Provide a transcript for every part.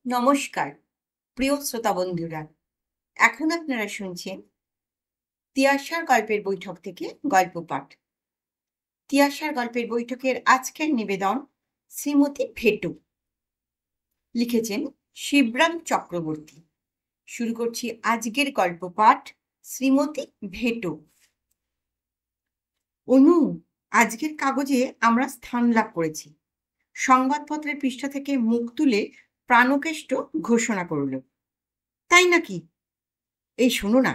নমস্কার প্রিয় শ্রোতা বন্ধুরা। এখন আপনারা শুনছেন তিয়াশার গল্পের বৈঠক থেকে গল্প পাঠ। তিয়াশার গল্পের বৈঠকের আজকের নিবেদন শ্রীমতী ভেটু। লিখেছেন শিবরাম চক্রবর্তী। শুরু করছি আজকের গল্প পাঠ শ্রীমতী ভেটু। অনু, আজকের কাগজে আমরা স্থান লাভ করেছি। সংবাদপত্রের পৃষ্ঠা থেকে মুখ তুলে প্রাণকেষ্ট ঘোষণা করল। তাই নাকি? এই শোনো না,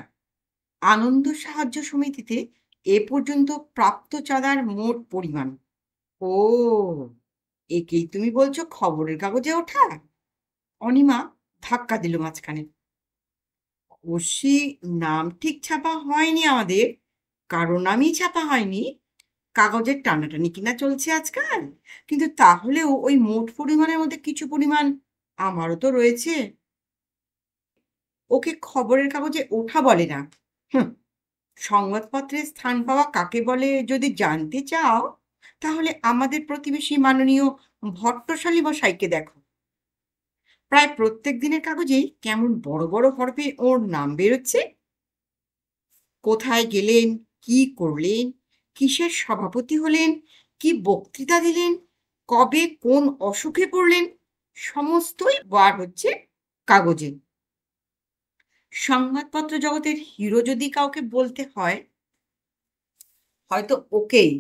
আনন্দ সাহায্য সমিতিতে এ পর্যন্ত প্রাপ্ত চাঁদার মোট পরিমাণ। ও, একেই তুমি বলছো খবরের কাগজে ওঠা? অনিমা ধাক্কা দিল মাঝখানে। অবশ্যই নাম ঠিক ছাপা হয়নি আমাদের, কারো নামই ছাপা হয়নি। কাগজের টানাটানি কিনা চলছে আজকাল, কিন্তু তাহলেও ওই মোট পরিমাণের মধ্যে কিছু পরিমাণ আমারও তো রয়েছে। ওকে খবরের কাগজে ওঠা বলে না। হুম, সংবাদপত্রে স্থান পাওয়া কাকে বলে যদি জানতে চাও, তাহলে আমাদের প্রতিবেশী মাননীয় ভট্টশালী মশাইকে দেখো। প্রায় প্রত্যেক দিনের কাগজেই কেমন বড় বড় হরফে ওর নাম বেরোচ্ছে। কোথায় গেলেন, কি করলেন, কিসের সভাপতি হলেন, কি বক্তৃতা দিলেন, কবে কোন অসুখে পড়লেন, সমস্তই বার হচ্ছে কাগজে। সংবাদপত্র জগতের হিরো যদি কাউকে বলতে হয়, হয়তো ওকেই।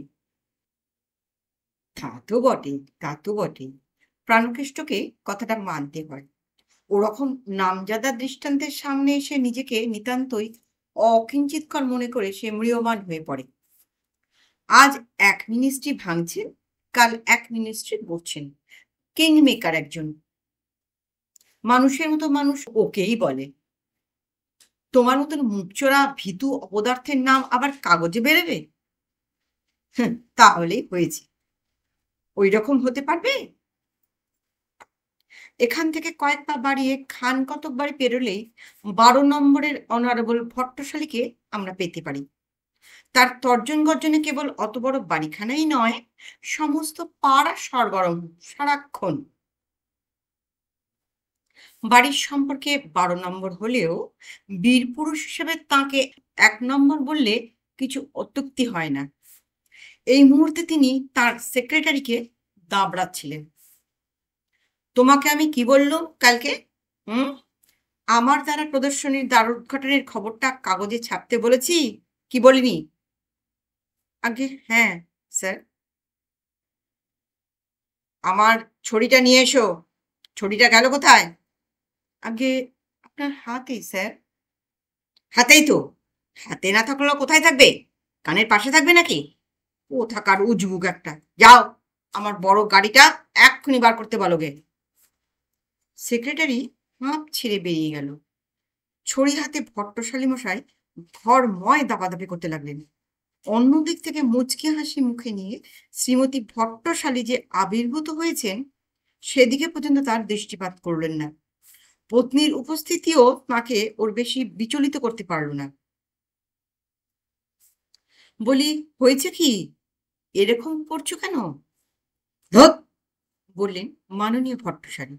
তা তো বটে, তা তো বটে। প্রাণকেষ্টকে কথাটা মানতে হয়। ওরকম নামজাদা দৃষ্টান্তের সামনে এসে নিজেকে নিতান্তই অকিঞ্চিৎকর মনে করে সে ম্রিয়মাণ হয়ে পড়ে। আজ এক মিনিস্ট্রি ভাঙছেন, কাল এক মিনিস্ট্রি গড়ছেন। কিং মেকার একজন। মানুষের মতো মানুষ ওকেই বলে। তোমার মতন মুখচোরা ভীতু অপদার্থের নাম আবার কাগজে বেরোবে? তাহলেই হয়েছে। ওই রকম হতে পারবে? এখান থেকে কয়েক পা বাড়িয়ে খান কতক বাড়ি পেরোলেই 12 নম্বরের অনারেবল ভট্টশালীকে আমরা পেতে পারি। তার তর্জন গর্জনে কেবল অত বড় বাড়িখানাই নয়, সমস্ত পাড়া সরগরম সারাক্ষণ। বাড়ির সম্পর্কে 12 নম্বর হলেও বীর পুরুষ হিসেবে তাকে 1 নম্বর বললে কিছু অত্যুক্তি হয় না। এই মুহূর্তে তিনি তার সেক্রেটারিকে দাবড়াচ্ছিলেন। তোমাকে আমি কি বললুম কালকে? হুম, আমার দ্বারা প্রদর্শনীর দ্বারোদ্ঘাটনের খবরটা কাগজে ছাপতে বলেছি কি বলিনি? আগে হ্যাঁ স্যার। আমার ছড়িটা নিয়ে এসো। ছড়িটা গেল কোথায়? আগে আপনার হাতেই স্যার। হাতেই তো। হাতে না থাকলেও কোথায় থাকবে? কানের পাশে থাকবে নাকি? ও থাকার উজবুক একটা। যাও, আমার বড় গাড়িটা এক্ষুনি বার করতে বলো গে। সেক্রেটারি হাঁপ ছেড়ে বেরিয়ে গেল। ছড়ি হাতে ভট্টশালী মশাই ঘরময় দাপাদাপি করতে লাগলেন। অন্যদিক থেকে মুচকি হাসি মুখে নিয়ে শ্রীমতী ভট্টশালী যে আবির্ভূত হয়েছেন, সেদিকে পর্যন্ত তার দৃষ্টিপাত করলেন না। পত্নীর উপস্থিতিও তাকে ওর বেশি বিচলিত করতে পারল না। বলি, হয়েছে কি? এরকম করছো কেন? ধত, বললেন মাননীয় ভট্টশালী।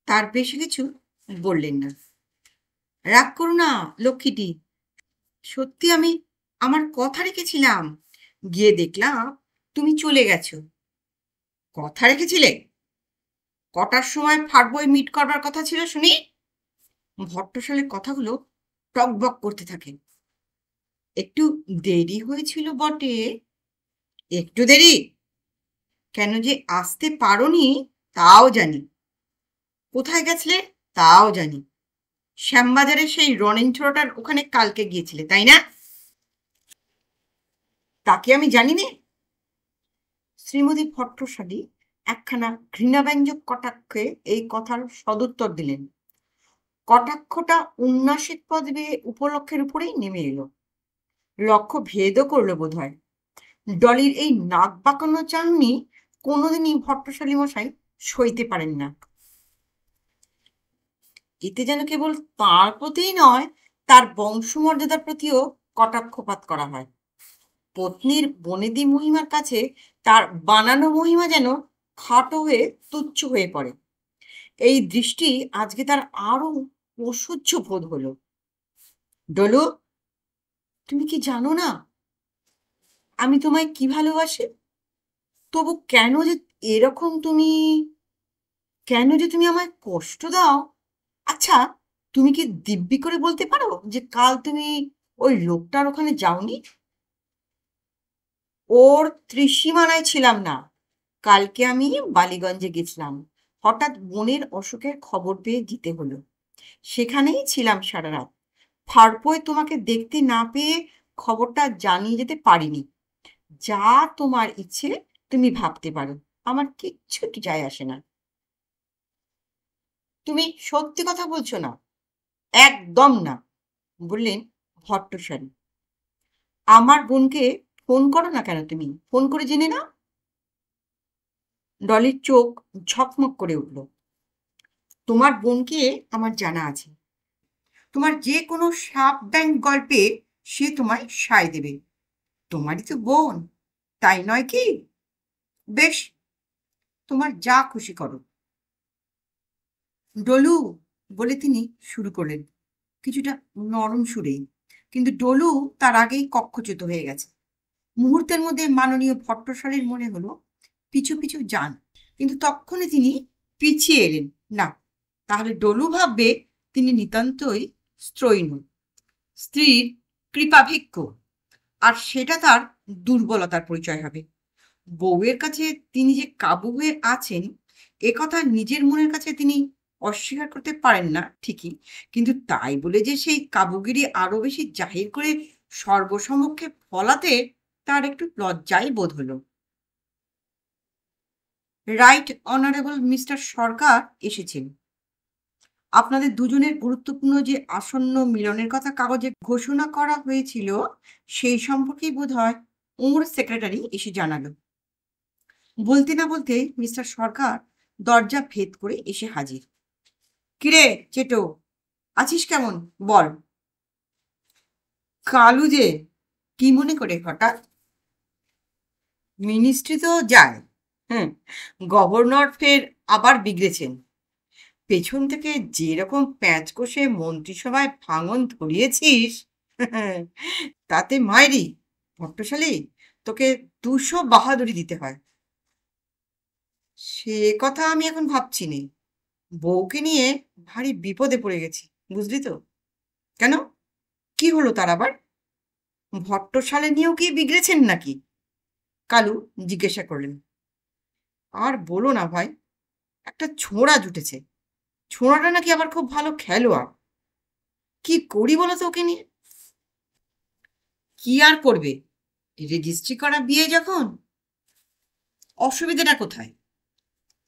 তার বেশি কিছু বললেন না। রাগ করো না লক্ষ্মীটি, সত্যি আমি আমার কথা রেখেছিলাম। গিয়ে দেখলাম তুমি চলে গেছো। কথা রেখেছিলে? কটার সময় ফাটবই মিট করবার কথা ছিল শুনি? ভট্টশালীর কথাগুলো টকবক করতে থাকে। একটু দেরি হয়েছিল বটে। একটু দেরি? কেন যে আসতে পারোনি তাও জানি। কোথায় গেছিলে তাও জানি। শ্যামবাজারে সেই রনিন ছোড়াটার ওখানে কালকে গিয়েছিলে, তাই না? তাকে আমি জানি নে? শ্রীমতী ভট্টশালী একখানা ঘৃণাব্যঞ্জক কটাক্ষে এই কথার সদুত্তর দিলেন। কটাক্ষটা উন্নাসিক পদবে উপলক্ষের উপরেই নেমে এলো। লক্ষ্য ভেদও করলো বোধ হয়। ডলির এই নাক বাঁকানো চাহনি কোনোদিনই ভট্টশালী মশাই সইতে পারেন না। এতে যেন কেবল তাঁর প্রতিই নয়, তার বংশমর্যাদার প্রতিও কটাক্ষপাত করা হয়। পত্নীর বনেদি মহিমার কাছে তার বানানো মহিমা যেন খাটো হয়ে তুচ্ছ হয়ে পড়ে। এই দৃষ্টি আজকে তার আরো অসহ্য বোধ হলো। ডলু, তুমি কি জানো না আমি তোমায় কি ভালোবাসি? তবু কেন যে তুমি আমায় কষ্ট দাও? আচ্ছা, তুমি কি দিব্যি করে বলতে পারো যে কাল তুমি ওই লোকটার ওখানে যাওনি? ওর ত্রিসীমানায় ছিলাম না। কালকে আমি বালিগঞ্জে গেছিলাম, হঠাৎ বোনের অসুখের খবর পেয়ে যেতে হলো। সেখানেই ছিলাম সারা রাত। ফারপোয় তোমাকে দেখতে না পেয়ে খবরটা জানিয়ে যেতে পারিনি। যা তোমার ইচ্ছে তুমি ভাবতে পারো, আমার কিচ্ছু যায় আসে না। তুমি সত্যি কথা বলছো না? একদম না, বললেন ভট্টস্বামী। আমার বোনকে ফোন করো না কেন? তুমি ফোন করে জেনে নাও। ডলির চোখ ঝকমক করে উঠল। তোমার বোনকে আমার জানা আছে। তোমার যে কোনো সাপ ব্যাং গল্পে সে তোমায় সায় দেবে। তোমারই তো বোন, তাই নয় কি? বেশ, তোমার যা খুশি করো। ডলু, বলে তিনি শুরু করলেন কিছুটা নরম সুরেই, কিন্তু ডলু তার আগেই কক্ষচ্যুত হয়ে গেছে। মুহূর্তের মধ্যে মাননীয় ভট্টশালীর মনে হলো পিছু পিছু যান, কিন্তু তক্ষণে তিনি পিছিয়ে এলেন না। তাহলে ডলু ভাববে তিনি নিতান্তই স্ত্রৈণ, স্ত্রীর কৃপাভিক্ষ, আর সেটা তার দুর্বলতার পরিচয় হবে। বউয়ের কাছে তিনি যে কাবু হয়ে আছেন এ কথা নিজের মনের কাছে তিনি অস্বীকার করতে পারেন না ঠিকই, কিন্তু তাই বলে যে সেই কাবুগিরি আরো বেশি জাহির করে সর্বসমক্ষে ফলাতে তার একটু লজ্জাই বোধ হলো। রাইট অনারেবল মিস্টার সরকার এসেছেন। আপনাদের দুজনের গুরুত্বপূর্ণ যে আসন্ন মিলনের কথা কাগজে ঘোষণা করা হয়েছিল সেই সম্পর্কেই বোধ হয় ওর সেক্রেটারি এসে জানালো। বলতে না বলতে মিস্টার সরকার দরজা ভেদ করে এসে হাজির। কিরে চেটো, আছিস কেমন? বল। কালু যে, কি মনে করে হঠাৎ? মিনিস্ট্রি তো যায়, হুম, গভর্নর ফের আবার বিগড়েছেন। পেছন থেকে যেরকম প্যাঁচ কষে মন্ত্রিসভায় ভাঙন ধরিয়েছিস, তাতে মায়েরি ভট্টশালী তোকে 200 বাহাদুরি দিতে হয়। সে কথা আমি এখন ভাবছি নে। বউকে নিয়ে ভারী বিপদে পড়ে গেছি, বুঝলি তো? কেন, কি হলো তার আবার? ভট্টশালে নিয়েও কি বিগড়েছেন নাকি? কালু জিজ্ঞাসা করলেন। আর বলো না ভাই, একটা ছোঁড়া জুটেছে। ছোঁড়াটা নাকি আবার খুব ভালো খেলোয়াড়। কি করি বলো তো ওকে নিয়ে? কি আর করবে, রেজিস্ট্রি করা বিয়ে যখন। অসুবিধাটা কোথায়?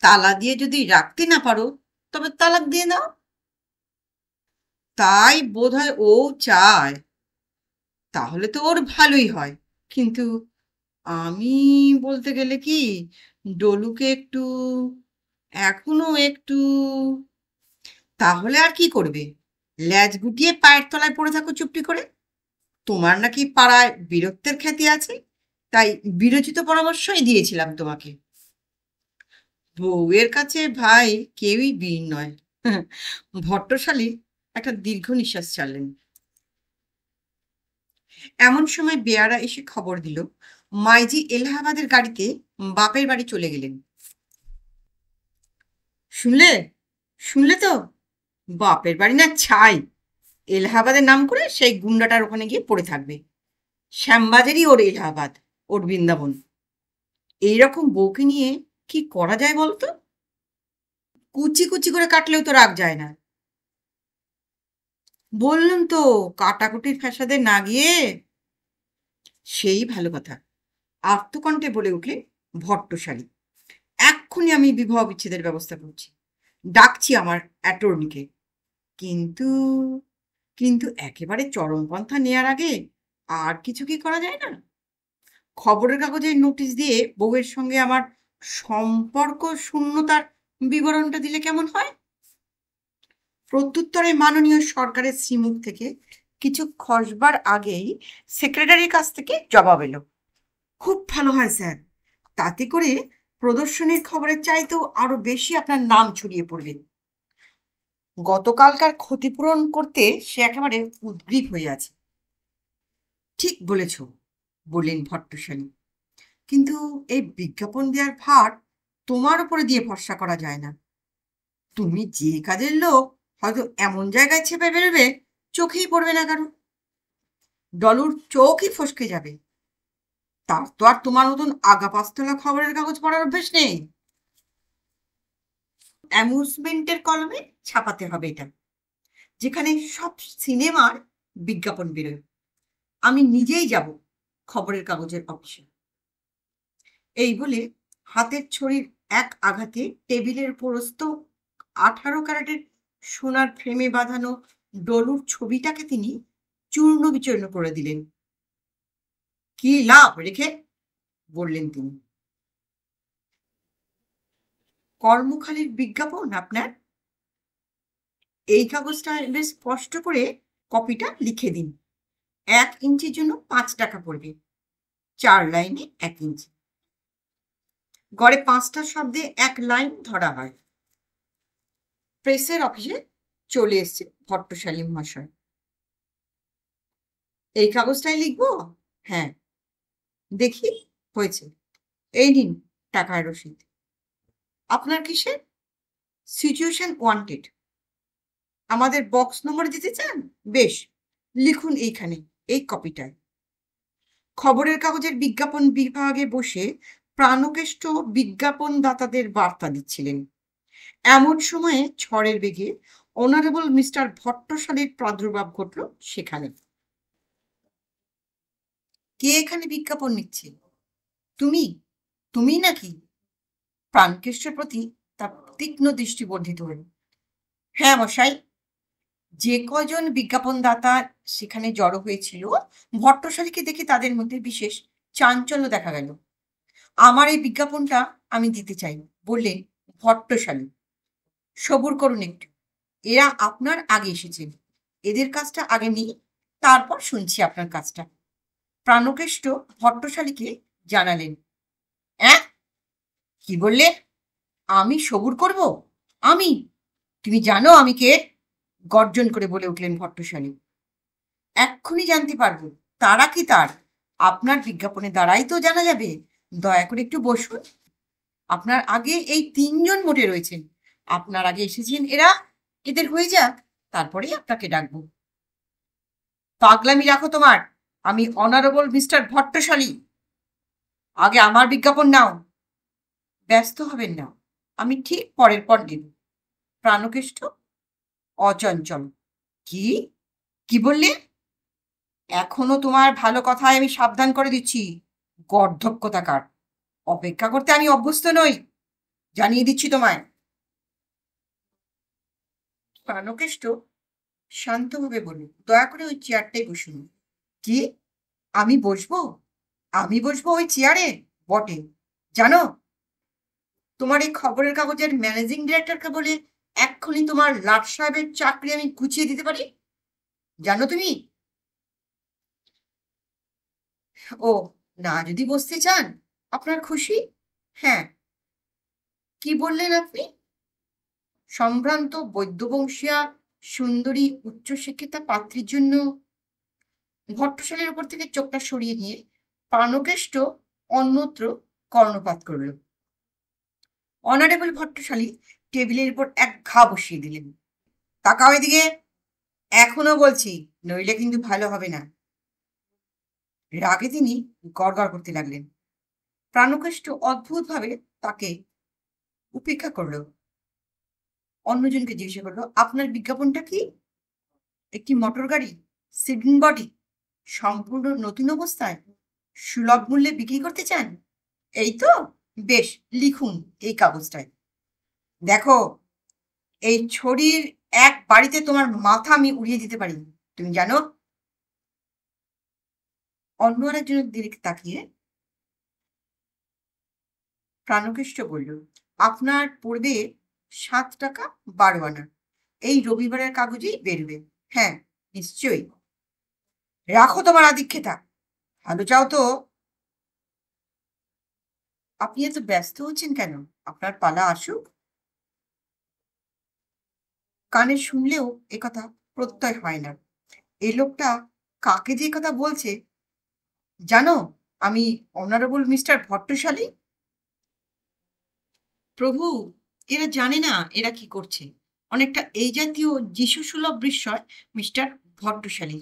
তালা দিয়ে যদি রাখতে না পারো তবে তালাক দিয়ে দাও। তাই বোধহয় ও চায়। তাহলে তো ওর ভালোই হয়, কিন্তু আমি বলতে গেলে কি, ডলুকে এখনো একটু। তাহলে আর কি করবে? ল্যাজ গুটিয়ে পায়ের তলায় পড়ে থাকো চুপটি করে। তোমার নাকি পাড়ায় বীরত্বের খ্যাতি আছে, তাই বিরোচিত পরামর্শই দিয়েছিলাম তোমাকে। বউয়ের কাছে ভাই কেউই বীর নয়। ভট্টশালী একটা দীর্ঘ নিঃশ্বাস ছাড়লেন। এমন সময় বেয়ারা এসে খবর দিল মাইজি এলাহাবাদের গাড়িতে বাপের বাড়ি চলে গেলেন। শুনলে? শুনলে তো? বাপের বাড়ি না ছাই, এলাহাবাদের নাম করে সেই গুন্ডাটার ওখানে গিয়ে পড়ে থাকবে। শ্যামবাজারই ওর এলাহাবাদ, ওর বৃন্দাবন। এইরকম বউকে নিয়ে কি করা যায় বলতো? কুচি কুচি করে কাটলেও তো রাগ যায় না। বললাম তো, কাটাকুটির ফ্যাসাদে না গিয়ে। সেই ভালো কথা, আত্মকণ্ঠে বলে উঠলেন ভট্টশালী। এক্ষুনি আমি বিবাহ বিচ্ছেদের ব্যবস্থা করছি, ডাকছি আমার অ্যাটর্নিকে। কিন্তু কিন্তু একেবারে চরমপন্থা নেয়ার আগে আর কিছু কি করা যায় না? খবরের কাগজে নোটিশ দিয়ে বউয়ের সঙ্গে আমার সম্পর্ক শূন্যতার বিবরণটা দিলে কেমন হয়? প্রত্যুত্তরে মাননীয় সরকারের শ্রীমুখ থেকে কিছু খসবার আগেই সেক্রেটারির কাছ থেকে জবাব এলো। খুব ভালো হয় স্যার, তাতে করে প্রদর্শনীর খবরের চাইতেও আরো বেশি আপনার নাম ছড়িয়ে পড়বে। গতকালকার ক্ষতিপূরণ করতে সে একেবারে উদগ্রীব হয়ে আছে। ঠিক বলেছ, বললেন ভট্টশালী, কিন্তু এই বিজ্ঞাপন দেওয়ার ভার তোমার উপরে দিয়ে ভরসা করা যায় না। তুমি যে কাজের লোক, হয়তো এমন জায়গায় ছেপে বেরোবে চোখেই পড়বে না কারণ, ডলুর চোখই ফসকে যাবে। তার তো আর তোমার মতন আগা পাঁচতলা খবরের কাগজ পড়ার অভ্যেস নেই। অ্যামিউজমেন্টের কলমে ছাপাতে হবে এটা, যেখানে সব সিনেমার বিজ্ঞাপন বেরোয়। আমি নিজেই যাব খবরের কাগজের অফিসে। এই বলে হাতের ছড়ির এক আঘাতে টেবিলের উপরস্থ 18 ক্যারেটের সোনার ফ্রেমে বাঁধানো ডলুর ছবিটাকে তিনি চূর্ণ বিচূর্ণ করে দিলেন। কি লাভ রেখে, বললেন তিনি। কর্মখালির বিজ্ঞাপন আপনার? এই কাগজটা বেশ স্পষ্ট করে কপিটা লিখে দিন। 1 ইঞ্চির জন্য 5 টাকা পড়বে, 4 লাইনে 1 ইঞ্চি। গড়ে 5টা শব্দে 1 লাইন ধরা হয়। প্রেসের অফিসে চলে এসছে ভট্টশালী মহাশয়। এই কাগজটাই লিখবো? হ্যাঁ। দেখি, হয়েছে। এই নিন টাকার রসিদ। আপনার কিসের? Situation wanted. আমাদের বক্স নম্বর দিতে চান? বেশ, লিখুন এইখানে, এই কপিটায়। খবরের কাগজের বিজ্ঞাপন বিভাগে বসে প্রাণকেষ্ট বিজ্ঞাপনদাতাদের বার্তা দিচ্ছিলেন। এমন সময়ে ঝড়ের বেগে অনারেবল মিস্টার ভট্টশালীর প্রাদুর্ভাব ঘটল সেখানে। কে এখানে বিজ্ঞাপন নিচ্ছে? তুমি? তুমি নাকি? প্রাণকেষ্টের প্রতি তার তীক্ষ্ণ দৃষ্টি বর্ধিত হল। হ্যাঁ মশাই। যে কজন বিজ্ঞাপনদাতা সেখানে জড়ো হয়েছিল, ভট্টশালীকে দেখে তাদের মধ্যে বিশেষ চাঞ্চল্য দেখা গেল। আমার এই বিজ্ঞাপনটা আমি দিতে চাই, বললেন ভট্টশালী। সবুর করুন একটু, এরা আপনার আগে এসেছেন, এদের কাজটা আগে নিই, তারপর শুনছি আপনার কাজটা। প্রাণকেষ্ট ভট্টশালীকে জানালেন। অ্যাঁ, কি বললে? আমি সবুর করব? আমি? তুমি জানো আমি কে? গর্জন করে বলে উঠলেন ভট্টশালী। এক্ষুনি জানতে পারবো। তারা কি তার? আপনার বিজ্ঞাপনের দ্বারাই তো জানা যাবে। দয়া করে একটু বসুন। আপনার আগে এই 3 জন মোটে রয়েছেন। আপনার আগে এসেছেন এরা, এদের হয়ে যাক, তারপরেই আপনাকে ডাকবো। পাগলামি রাখো তোমার। আমি অনারেবল মিস্টার ভট্টশালী। আগে আমার বিজ্ঞাপন নাও। ব্যস্ত হবেন না, আমি ঠিক পরের পর নেব। প্রাণকেষ্ট অচঞ্চল। কি? কি বললে? এখনো তোমার ভালো কথায় আমি সাবধান করে দিচ্ছি। গর্ধব কোথাকার, অপেক্ষা করতে আমি অভ্যস্ত নই, জানিয়ে দিচ্ছি তোমায়। প্রাণকেষ্ট শান্তভাবে বলল, দয়া করে ওই চেয়ারটাই বসুন। কি? আমি বসবো? আমি বসবো ওই চেয়ারে? বটে। জানো, তোমার এই খবরের কাগজের ম্যানেজিং ডিরেক্টরকে বলে এক্ষুনি তোমার লাট সাহেবের চাকরি আমি গুছিয়ে দিতে পারি। জানো তুমি? ও, না যদি বসতে চান, আপনার খুশি। হ্যাঁ। কি বললেন আপনি? সম্ভ্রান্ত বৈদ্যবংশীয়া সুন্দরী উচ্চশিক্ষিতা পাত্রীর জন্য? ভট্টশালীর উপর থেকে চোখটা সরিয়ে নিয়ে প্রাণকেষ্ট অন্যত্র কর্ণপাত করল। অনারেবল ভট্টশালী টেবিলের উপর এক ঘা বসিয়ে দিলেন। তাকাও এদিকে, এখনো বলছি, নইলে কিন্তু ভালো হবে না। রাগে তিনি গড়গড় করতে লাগলেন। প্রাণকেষ্ট অদ্ভুতভাবে তাকে উপেক্ষা করল। অন্যজনকে জিজ্ঞাসা করলো, আপনার বিজ্ঞাপনটা কি? একটি মোটর গাড়ি, সিডন বডি, সম্পূর্ণ নতুন অবস্থায়, সুলভ মূল্যে বিক্রি করতে চান? এই তো, বেশ, লিখুন এই কাগজটায়। দেখো, এই ছড়ির এক বাড়িতে তোমার মাথা আমি উড়িয়ে দিতে পারি, তুমি জানো? অন্য আরেকজনের দিকে তাকিয়ে প্রাণকেষ্ট বলল, আপনার পড়বে 7 টাকা 12 আনা। এই রবিবারের কাগজেই বেরবে। হ্যাঁ, নিশ্চয়ই। রাখো তোমার আদিক্ষেতা, ভালো চাও তো? আপনি এত ব্যস্ত হচ্ছেন কেন? আপনার পালা আসুক। কানে শুনলেও একথা প্রত্যয় হয় না। এই লোকটা কাকে যে কথা বলছে, জানো? আমি অনারেবল মিস্টার ভট্টশালী। প্রভু, এরা জানে না এরা কি করছে। অনেকটা এই জাতীয় যিশু সুলভ বিস্ময় মিস্টার ভট্টশালী।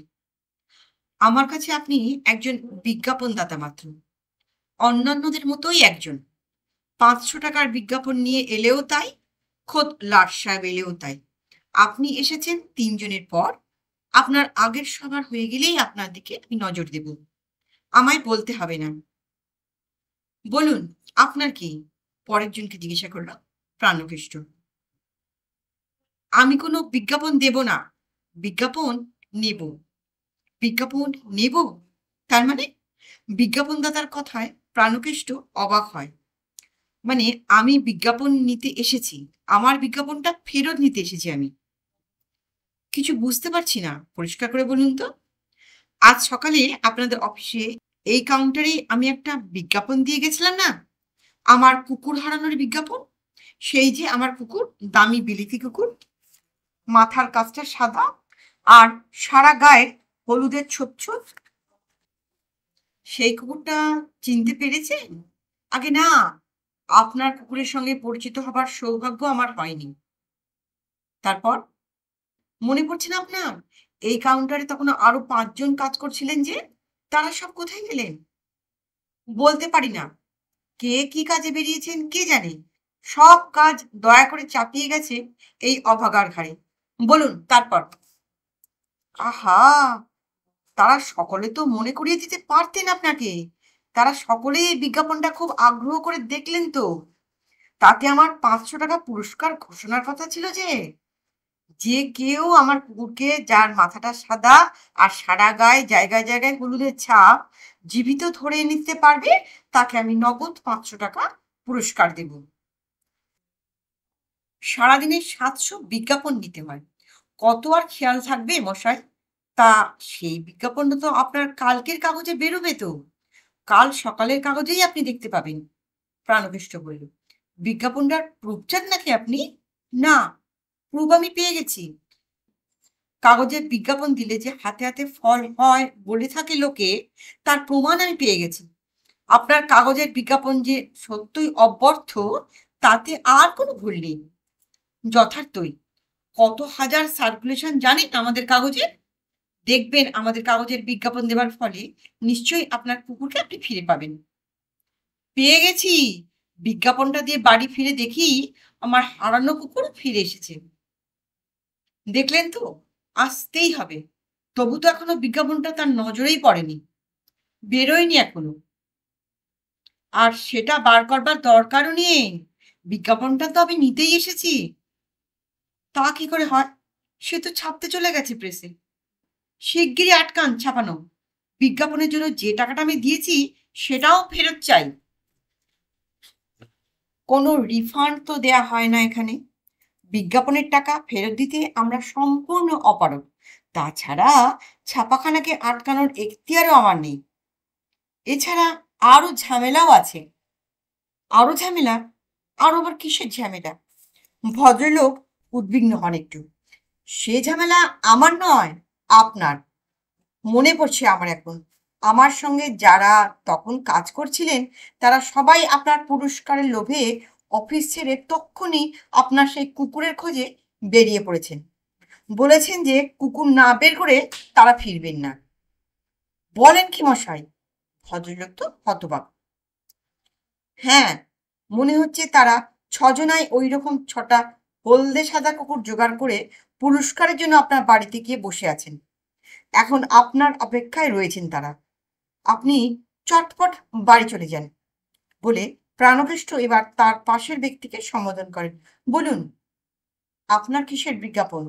আমার কাছে আপনি একজন বিজ্ঞাপনদাতা মাত্র, অন্যান্যদের মতোই একজন। 500 টাকার বিজ্ঞাপন নিয়ে এলেও তাই, খোদ লাট সাহেব এলেও তাই। আপনি এসেছেন 3 জনের পর। আপনার আগের সবার হয়ে গেলেই আপনার দিকে আমি নজর দেব। আমায় বলতে হবে না। বলুন, আপনার কি? পরের জনকে জিজ্ঞাসা করলাম প্রাণকৃষ্ট। আমি কোনো বিজ্ঞাপন দেব না, বিজ্ঞাপন নেব। বিজ্ঞাপন নেব? তার মানে? বিজ্ঞাপনদাতার কথায় প্রাণকেষ্ট অবাক হয়। মানে আমি বিজ্ঞাপন নিতে এসেছি, আমার বিজ্ঞাপনটা ফেরত নিতে এসেছি আমি। কিছু বুঝতে পারছি না, পরিষ্কার করে বলুন তো। আজ সকালে আপনাদের অফিসে এই কাউন্টারে আমি একটা বিজ্ঞাপন দিয়ে গেছিলাম না, আমার কুকুর হারানোর বিজ্ঞাপন। সেই যে আমার কুকুর, দামি বিলিতি কুকুর, মাথার কাছটা সাদা আর সারা গায়ে হলুদের ছোপ ছোপ। সেই কুকুরটা চিনতে পেরেছেন? আগে না, আপনার কুকুরের সঙ্গে পরিচিত হবার সৌভাগ্য আমার হয়নি। তারপর মনে পড়ছে না আপনার? এই কাউন্টারে তখন আরো 5 জন কাজ করছিলেন যে, তারা সব কোথায় গেলেন? বলতে পারি না। কে কি কাজে বেরিয়েছেন কে জানে। সব কাজ দয়া করে চাপিয়ে গেছে এই অভাগার ঘাড়ে। বলুন তারপর। আহা, তারা সকলে তো মনে করিয়ে দিতে পারতেন আপনাকে। তারা সকলেই এই বিজ্ঞাপনটা খুব আগ্রহ করে দেখলেন তো। তাতে আমার 500 টাকা পুরস্কার ঘোষণার কথা ছিল যে। যে কেউ আমার কুকুরকে, যার মাথাটা সাদা আর সারা গায়ে জায়গায় জায়গায় হলুদের ছাপ, জীবিত ধরে নিতে পারবে, তাকে আমি নগদ 500 টাকা পুরস্কার দেব। সারাদিনে 700 বিজ্ঞাপন নিতে হয়, কত আর খেয়াল থাকবে মশাই? তা সেই বিজ্ঞাপনটা তো আপনার কালকের কাগজে বেরোবে তো। কাল সকালের কাগজেই আপনি দেখতে পাবেন। প্রাণকেষ্ট বলল। বিজ্ঞাপনটার প্রুফ চান নাকি আপনি? না, প্রুফ আমি পেয়ে গেছি। কাগজের বিজ্ঞাপন দিলে যে হাতে হাতে ফল হয় বলে থাকে লোকে, তার প্রমাণ আমি পেয়ে গেছি। আপনার কাগজের বিজ্ঞাপন যে সত্যই অব্যর্থ, তাতে আর কোনো ভুল নেই। যথার্থই কত হাজার সার্কুলেশন জানেন আমাদের কাগজের। দেখবেন আমাদের কাগজের বিজ্ঞাপন দেওয়ার ফলে নিশ্চয়ই আপনার কুকুরকে আপনি ফিরে পাবেন। পেয়ে গেছি। বিজ্ঞাপনটা দিয়ে বাড়ি ফিরে দেখি আমার হারানো কুকুর ফিরে এসেছে। দেখলেন তো, আসতেই হবে। তবু তো এখনো বিজ্ঞাপনটা তার নজরেই পড়েনি, বেরোয়নি এখনো। আর সেটা বার করবার দরকারও নেই, বিজ্ঞাপনটা তো আমি নিতেই এসেছি। তা কি করে হয়? সে তো ছাপতে চলে গেছে প্রেসে। শিগগিরই আটকান ছাপানো। বিজ্ঞাপনের জন্য যে টাকাটা আমি দিয়েছি সেটাও ফেরত চাই। কোনো রিফান্ড তো দেয়া হয় না এখানে। বিজ্ঞাপনের টাকা ফেরত দিতে আমরা সম্পূর্ণ অপারগ। তাছাড়া ছাপাখানাকে আটকানোর এখতিয়ারও আমার নেই। এছাড়া আরো ঝামেলাও আছে। আরো ঝামেলা? আরো আবার কিসের ঝামেলা? ভদ্রলোক উদ্বিগ্ন হন একটু। সে ঝামেলা আমার নয়, আপনার। মনে পড়ছে আমার এখন। আমার সঙ্গে যারা তখন কাজ করছিলেন, তারা সবাই আপনার পুরস্কারের লোভে অফিস ছেড়ে তক্ষুনি আপনার সেই কুকুরের খোঁজে বেরিয়ে পড়েছেন। বলেছেন যে কুকুর না বের করে তারা ফিরবেন না। বলেন কি মশাই? ভদ্রলোক তো হতবাক। হ্যাঁ, মনে হচ্ছে তারা 6 জনায় ওই রকম 6টা হলদে সাদা কুকুর জোগাড় করে পুরস্কারের জন্য আপনার বাড়িতে গিয়ে বসে আছেন। এখন আপনার অপেক্ষায় রয়েছেন তারা। আপনি চটপট বাড়ি চলে যান। বলে প্রাণকেষ্ট এবার তার পাশের ব্যক্তিকে সম্বোধন করেন। বলুন, আপনার কিসের বিজ্ঞাপন?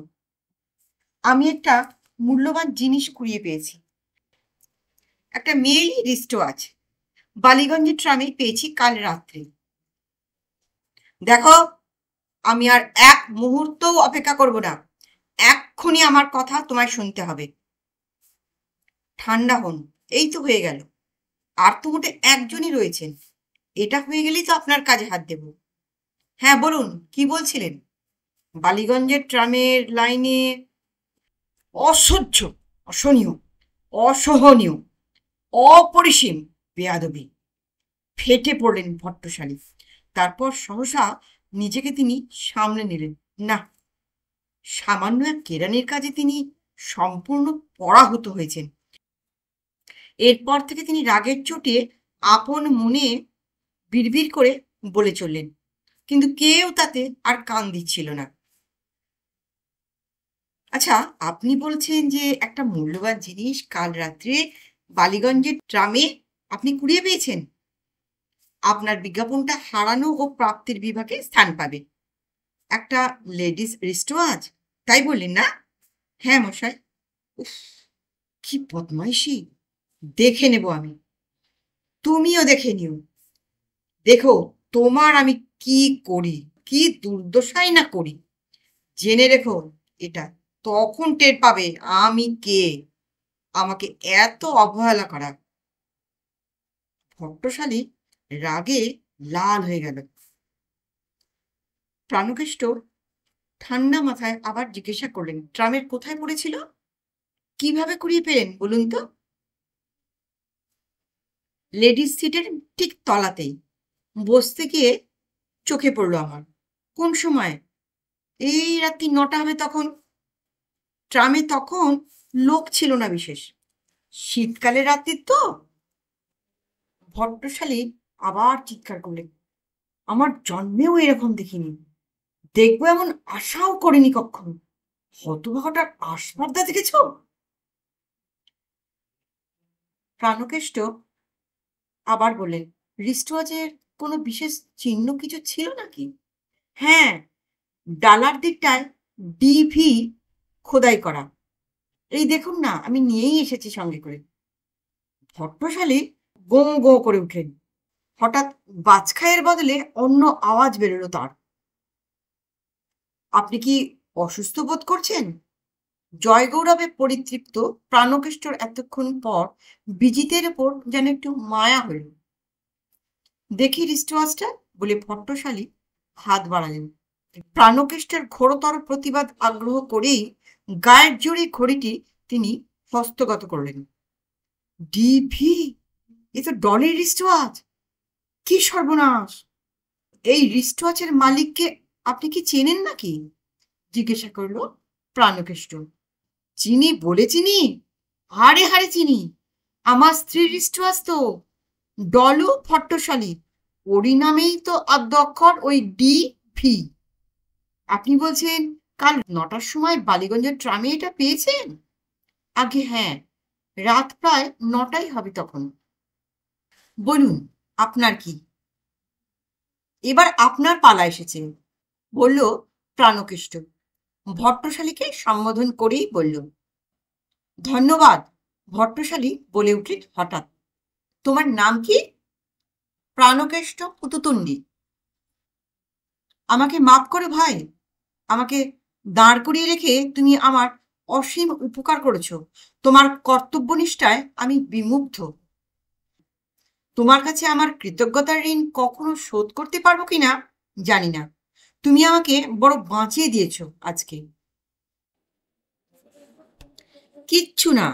আমি একটা মূল্যবান জিনিস কুড়িয়ে পেয়েছি। একটা মেয়েলি রিস্টো আছে, বালিগঞ্জের ট্রামে পেয়েছি কাল রাত্রে। দেখো, আমি আর এক মুহূর্তও অপেক্ষা করব না। এক্ষুনি আমার কথা তোমায় শুনতে হবে। ঠান্ডা হন, এই তো হয়ে গেল। আর তো মোটে একজনই রয়েছেন। এটা হয়ে গেলেই তো আপনার কাজে হাত দেব। হ্যাঁ বলুন, কি বলছিলেন? বালিগঞ্জের ট্রামের লাইনে অসহ্য, অসহনীয়, অসহনীয়, অপরিসীম বেয়াদবি। ফেটে পড়লেন ভট্টশালী। তারপর সহসা নিজেকে তিনি সামলে নিলেন। না, সামান্য এক কেরানির কাজে তিনি সম্পূর্ণ পরাহত হয়েছেন। এরপর থেকে তিনি রাগের চোটে আপন মনে বিড়বিড় করে বলে চললেন, কিন্তু কেউ তাতে আর কান দিচ্ছিল না। আচ্ছা, আপনি বলছেন যে একটা মূল্যবান জিনিস কাল রাত্রে বালিগঞ্জের ট্রামে আপনি কুড়িয়ে পেয়েছেন। আপনার বিজ্ঞাপনটা হারানো ও প্রাপ্তির বিভাগে স্থান পাবে। একটা লেডিস রিস্টওয়াচ, তাই বললেন না? হ্যাঁ মশাই। উফ, কি বদমাইশি! দেখে নেব আমি। তুমিও দেখে নিও। দেখো তোমার আমি কি করি, কি দুর্দশাই না করি। জেনে রেখো এটা, তখন টের পাবে আমি কে, আমাকে এত অবহেলা করা। ভট্টশালী রাগে লাল হয়ে গেল। প্রাণকেষ্ট ঠান্ডা মাথায় আবার জিজ্ঞাসা করলেন, ট্রামের কোথায় পড়েছিল? কিভাবে কুড়িয়ে পেলেন বলুন তো? লেডিস সিটের ঠিক তলাতেই। বসতে গিয়ে চোখে পড়লো আমার। কোন সময়? এই রাত্রি 9টা হবে তখন। ট্রামে তখন লোক ছিল না বিশেষ। শীতকালের রাত্রি তো। ভট্টশালী আবার চিৎকার করলেন, আমার জন্মেও এরকম দেখিনি, দেখবো এমন আশাও করিনি কখনো। হতভাগাটার আসপর্দা দেখেছ? প্রাণকেষ্ট আবার বললেন, রিস্টওয়াচের কোনো বিশেষ চিহ্ন কিছু ছিল নাকি? হ্যাঁ, ডালার দিকটায় ডিভি খোদাই করা। এই দেখুন না, আমি নিয়েই এসেছি সঙ্গে করে। ভট্টশালী গোঁ গোঁ করে উঠলেন। হঠাৎ বাজখাইয়ের বদলে অন্য আওয়াজ বেরোলো তার। আপনি কি অসুস্থ বোধ করছেন? জয়গৌরবে পরিতৃপ্ত প্রাণকেষ্টর এতক্ষণ পর বিজিতের ওপর যেন একটু মায়া হইল। দেখি রিস্টওয়াচটা বলে ভট্টশালী হাত বাড়ালেন। প্রাণকেষ্টের ঘোরতর প্রতিবাদ আগ্রহ করেই গায়ের জোরে ঘড়িটি তিনি হস্তগত করলেন। ডিভি, এ তো ডনের রিস্টওয়াচ! কি সর্বনাশ! এই রিস্টওয়াচের মালিককে আপনি কি চেনেন নাকি? জিজ্ঞাসা করল প্রাণকেষ্ট। চিনি বলে চিনি, হাড়ে হাড়ে চিনি। আমার স্ত্রীর রিস্টওয়াচ তো, ডলু ভট্টশালী, ওরই নামেই তো আদ্য অক্ষর ওই ডি ভি। আপনি বলছেন কাল 9টার সময় বালিগঞ্জের ট্রামে এটা পেয়েছেন? আগে হ্যাঁ, রাত প্রায় 9টাই হবে তখন। বলুন আপনার কি? এবার আপনার পালা এসেছে, বলল প্রাণকেষ্ট। ভট্টশালীকে সম্বোধন করেই বলল, ধন্যবাদ। ভট্টশালী বলে উঠলেন হঠাৎ, তোমার নাম কি? প্রাণকেষ্ট পুতুতুণ্ডি। আমাকে মাফ করো ভাই, আমাকে দাঁড় করিয়ে রেখে তুমি আমার অসীম উপকার করেছ। তোমার কর্তব্যনিষ্ঠায় আমি বিমুগ্ধ। তোমার কাছে আমার কৃতজ্ঞতার ঋণ কখনো শোধ করতে পারবো কিনা জানি না। তুমি আমাকে বড় বাঁচিয়ে দিয়েছ আজকে। কিচ্ছু না,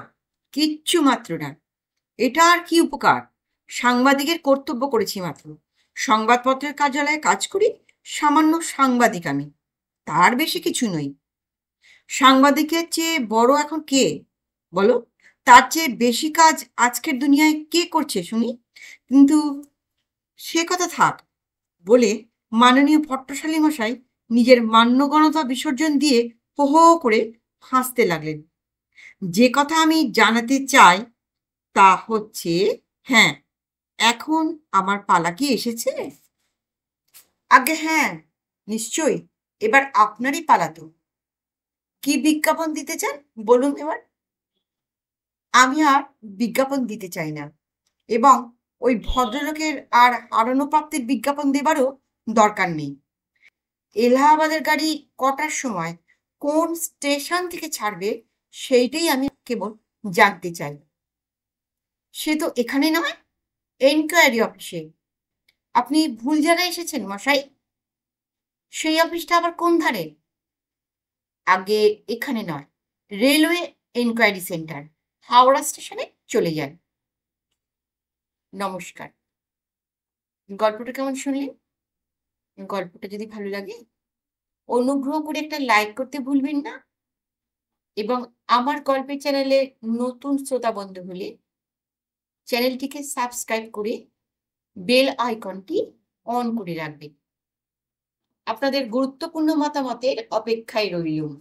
কিচ্ছু মাত্র না। এটা আর কি উপকার? সাংবাদিকের কর্তব্য করেছি মাত্র। সংবাদপত্রের কার্যালয়ে কাজ করি, সামান্য সাংবাদিক আমি, তার বেশি কিছু নই। সাংবাদিকের চেয়ে বড় এখন কে বলো? তার চেয়ে বেশি কাজ আজকের দুনিয়ায় কে করছে শুনি? কিন্তু সে কথা থাক বলে মাননীয় ভট্টশালী মশাই নিজের মান্যগণতা বিসর্জন দিয়ে হো হো করে হাসতে লাগলেন। যে কথা আমি জানাতে চাই তা হচ্ছে, হ্যাঁ, এখন আমার পালা কি এসেছে? আগে হ্যাঁ, নিশ্চয়ই, এবার আপনারই পালা তো। কি বিজ্ঞাপন দিতে চান বলুন এবার? আমি আর বিজ্ঞাপন দিতে চাই না, এবং ওই ভদ্রলোকের আর হারানো প্রাপ্তির বিজ্ঞাপন দেবারও দরকার নেই। এলাহাবাদের গাড়ি কটার সময় কোন স্টেশন থেকে ছাড়বে সেইটাই আমি কেবল জানতে চাই। সে তো এখানে নয়, এনকোয়ারি অফিসে। আপনি ভুল জায়গায় এসেছেন মশাই। সেই অফিসটা আবার কোন ধারে? আগে এখানে নয়, রেলওয়ে এনকোয়ারি সেন্টার, হাওড়া স্টেশনে চলে যান। নমস্কার। গল্পটা কেমন শুনলেন? গল্পটা যদি ভালো লাগে অনুগ্রহ করে একটা লাইক করতে ভুলবেন না, এবং আমার গল্পের চ্যানেলে নতুন শ্রোতা বন্ধু হলে চ্যানেলটিকে সাবস্ক্রাইব করে বেল আইকনটি অন করে রাখবেন। আপনাদের গুরুত্বপূর্ণ মতামতের অপেক্ষায় রইলুম।